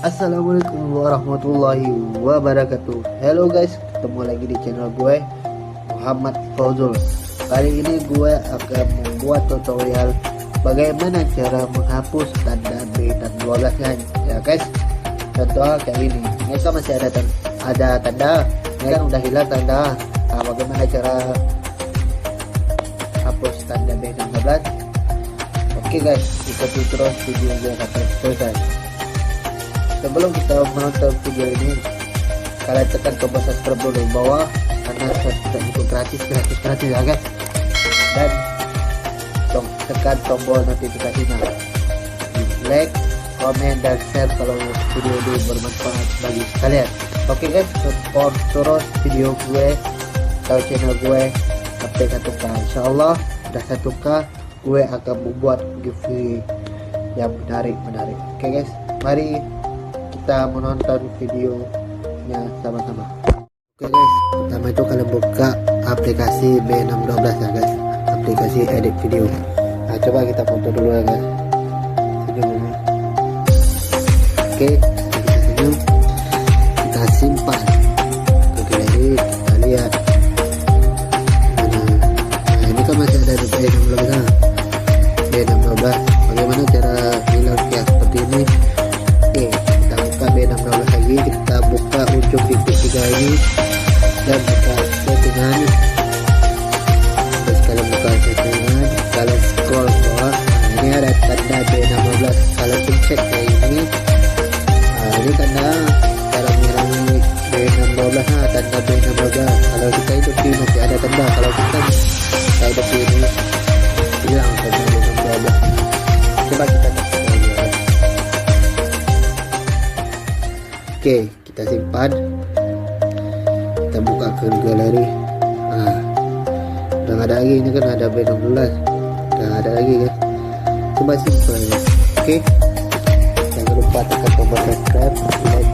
Assalamualaikum warahmatullahi wabarakatuh. Hello guys, ketemu lagi di channel gue Muhammad Fauzul. Kali ini gue akan membuat tutorial bagaimana cara menghapus tanda B dan 12 ya guys. Contoh kayak ini, ini kan masih ada tanda, ini kan udah hilang tanda. Nah, bagaimana cara hapus tanda B dan 12? Oke guys, ikuti terus video gue sampai selesai. Sebelum kita menonton video ini, kalian tekan tombol subscribe dulu di bawah karena subscribe itu gratis ya guys. Dan tekan tombol notifikasinya, like, komen, dan share kalau video ini bermanfaat bagi kalian. Oke guys, support terus video gue atau channel gue sampai 1K. Insyaallah udah 1K gue akan membuat giveaway yang menarik. Oke guys, mari kita menonton videonya sama-sama. Oke guys, pertama itu kalian buka aplikasi B612 ya guys, aplikasi edit video. Nah, coba kita foto dulu ya guys. Senyum dulu. Oke, kita senyum, kita simpan. Oke, jadi kita lihat. Nah, ini kan masih ada di B612. B612. Bagaimana cara hilang ya seperti ini? Oke, kita buka B612 lagi, kita buka ujung titik 3 ini dan buka settingan. Terus kalian buka settingan, kalian scroll ke bawah. Nah, ini ada tanda B612, kalian pencet kayak ini. Nah, ini tanda cara mengurangi B612. Nah, tanda B612 kalau kita hidupi masih ada tanda, kalau kita hidupi ini hilang tanda B612. Coba kita tekan lagi ya. Oke, kita simpan, kita buka ke galeri. Nah, udah gak ada lagi, ini kan ada B16, udah ada lagi kan. Coba simpan ya. Oke, jangan lupa tekan tombol subscribe, like,